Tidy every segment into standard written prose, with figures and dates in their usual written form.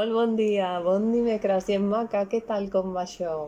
Molt bon dia, bon dimecres, gent maca, què tal, com va això?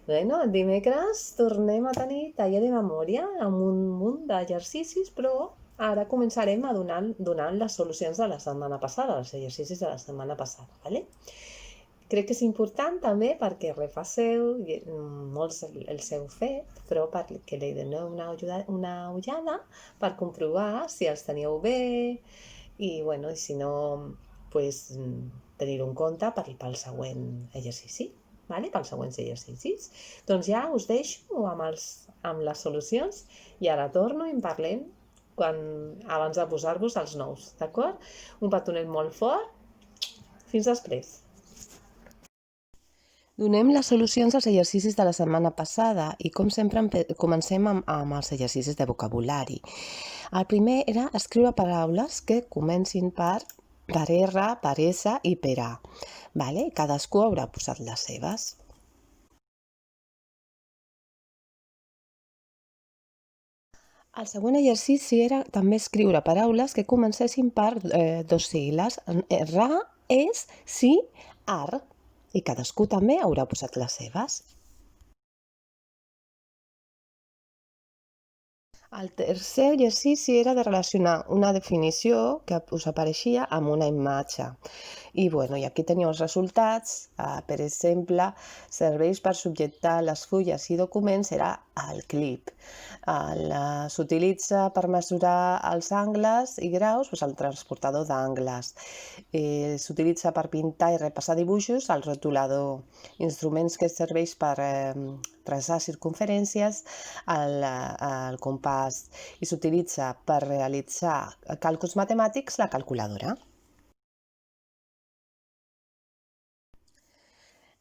Bueno, dimecres tornem a tenir taller de memòria amb un munt d'exercicis, però ara començarem a donar les solucions de la setmana passada, els exercicis de la setmana passada, ¿vale? Crec que és important també perquè repasseu, molts els heu fet, però perquè li doneu una ullada per comprovar si els teníeu bé i, bueno, si no, pues, tenir-ho en compte pel següent exercici, vale? Pels següents exercicis. Doncs ja us deixo amb les solucions i ara torno i en parlem abans de posar-vos els nous, d'acord? Un petonet molt fort. Fins després. Donem les solucions als exercicis de la setmana passada i, com sempre, comencem amb els exercicis de vocabulari. El primer era escriure paraules que comencin per R, per S i per A. Vale? Cadascú haurà posat les seves. El següent exercici era també escriure paraules que comencessin per dos sigles. R, és, sí, ar. I cadascú també haurà posat les seves. El tercer exercici era de relacionar una definició que us apareixia amb una imatge. I, bueno, i aquí teniu els resultats. Per exemple, serveis per subjectar les fulles i documents era el clip. S'utilitza per mesurar els angles i graus, doncs el transportador d'angles. S'utilitza per pintar i repassar dibuixos, el rotulador. Instruments que serveix per traçar circunferències, el compàs. I s'utilitza per realitzar càlculs matemàtics, la calculadora.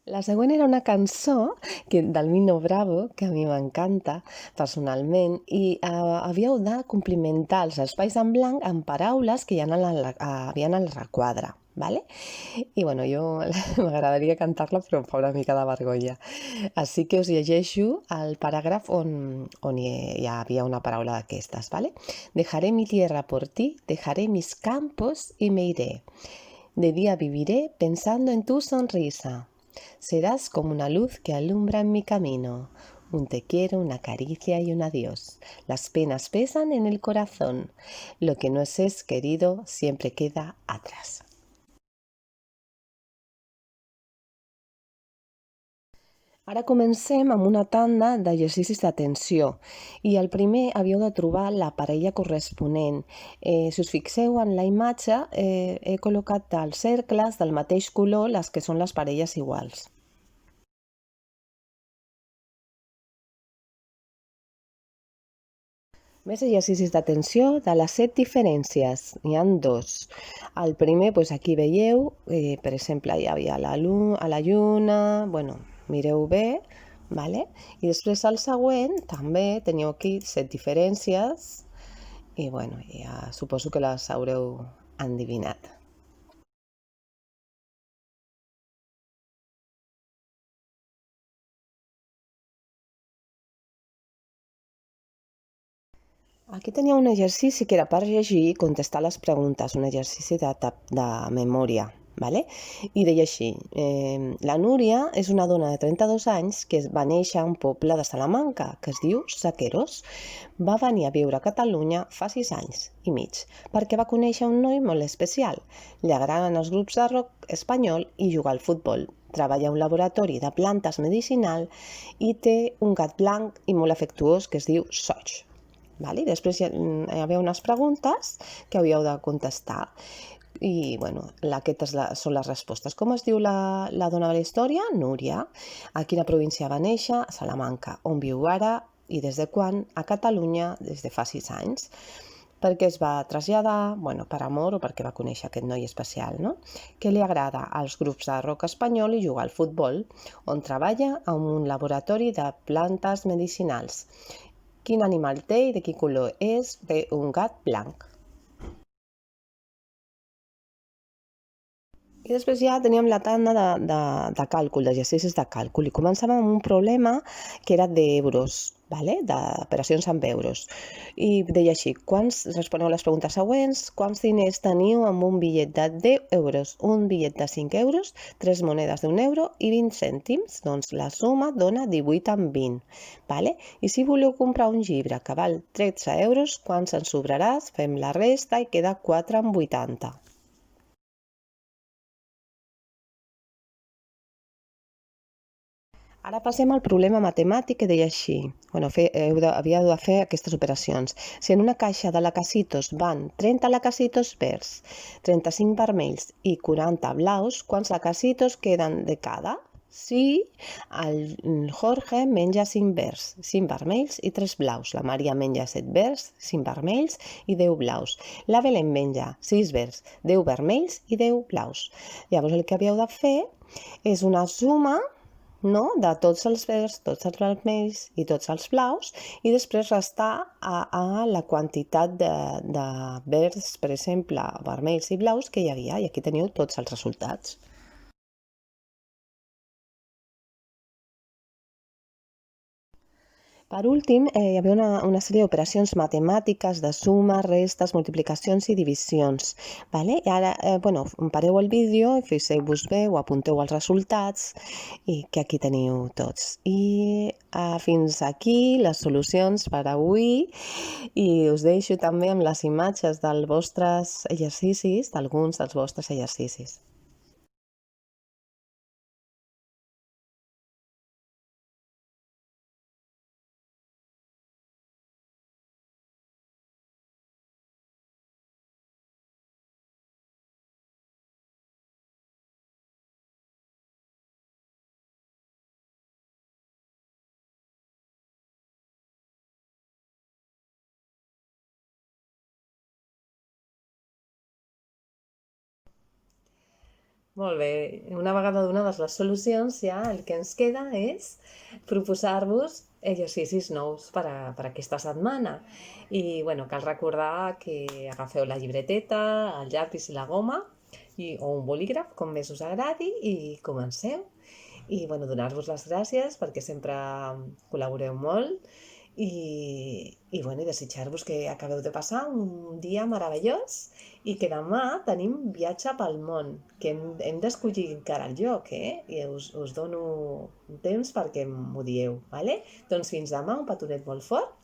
La següent era una cançó del Nino Bravo, que a mi m'encanta personalment, i havíeu de complimentar els espais en blanc amb paraules que hi havia al requadre. ¿Vale? I, bueno, jo m'agradaria cantar-la, però em fa una mica de vergonya. Així que us llegeixo el paràgraf on hi havia una paraula d'aquestes. ¿Vale? Dejaré mi tierra por ti, dejaré mis campos y me iré. De día viviré pensando en tu sonrisa. Serás como una luz que alumbra en mi camino. Un te quiero, una caricia y un adiós. Las penas pesan en el corazón. Lo que no es querido siempre queda atrás. Ara comencem amb una tanda d'exercicis d'atenció i el primer havíeu de trobar la parella corresponent. Si us fixeu en la imatge, he col·locat els cercles del mateix color, les que són les parelles iguals. Més exercicis d'atenció de les 7 diferències. N'hi ha 2. El primer, doncs aquí veieu, per exemple, hi havia a la lluna, bueno, mireu bé, vale? I després el següent, també teniu aquí 7 diferències i, bueno, ja suposo que les haureu endevinat. Aquí tenia un exercici que era per llegir i contestar les preguntes, un exercici de memòria. ¿Vale? I deia així, la Núria és una dona de 32 anys que va néixer a un poble de Salamanca que es diu Saqueros. Va venir a viure a Catalunya fa 6 anys i mig perquè va conèixer un noi molt especial. Li agraden els grups de rock espanyol i jugar al futbol. Treballa a un laboratori de plantes medicinal i té un gat blanc i molt afectuós que es diu Soig. Vale? Després hi havia unes preguntes que havíeu de contestar. I, bueno, aquestes són les respostes. Com es diu la dona de la història? Núria. A quina província va néixer? A Salamanca. On viu ara i des de quan? A Catalunya des de fa 6 anys. Per què es va traslladar? Bueno, per amor o perquè va conèixer aquest noi especial, no? Què li agrada? Als grups de rock espanyol i jugar al futbol. On treballa? En un laboratori de plantes medicinals. Quin animal té i de quin color és? Té un gat blanc. I després ja teníem la tanda de càlcul, d'exercicis de càlcul, i començàvem amb un problema que era d'euros, vale? D'operacions amb euros. I deia així, responeu les preguntes següents, quants diners teniu amb un bitllet de 10 euros, un bitllet de 5 euros, 3 monedes d'un euro i 20 cèntims? Doncs la suma dona 18 amb 20, vale? I si voleu comprar un llibre que val 13 euros, quants en sobraràs? Fem la resta i queda 4 amb 80. Ara passem al problema matemàtic que deia així. Bueno, havíeu de fer aquestes operacions. Si en una caixa de lacasitos van 30 lacasitos verds, 35 vermells i 40 blaus, quants lacasitos queden de cada? Si el Jorge menja 5 verds, 5 vermells i 3 blaus. La Maria menja 7 verds, 5 vermells i 10 blaus. La Belén menja 6 verds, 10 vermells i 10 blaus. Llavors el que havíeu de fer és una suma, no? De tots els verds, tots els vermells i tots els blaus, i després restar a la quantitat de verds, per exemple, vermells i blaus que hi havia, i aquí teniu tots els resultats. Per últim, hi havia una sèrie d'operacions matemàtiques de sumes, restes, multiplicacions i divisions. Vale? I ara, pareu el vídeo, fixeu-vos bé o apunteu els resultats, i que aquí teniu tots. I fins aquí les solucions per avui, i us deixo també amb les imatges dels vostres exercicis, d'alguns dels vostres exercicis. Molt bé, una vegada donades les solucions, ja el que ens queda és proposar-vos exercicis nous per aquesta setmana. I cal recordar que agafeu la llibreteta, el llapis i la goma, o un bolígraf, com més us agradi, i comenceu. I donar-vos les gràcies perquè sempre col·laboreu molt, i desitjar-vos que acabeu de passar un dia meravellós i que demà tenim viatge pel món, que hem d'escollir encara el lloc, I us dono un temps perquè m'ho dieu, vale? Doncs fins demà, un petonet molt fort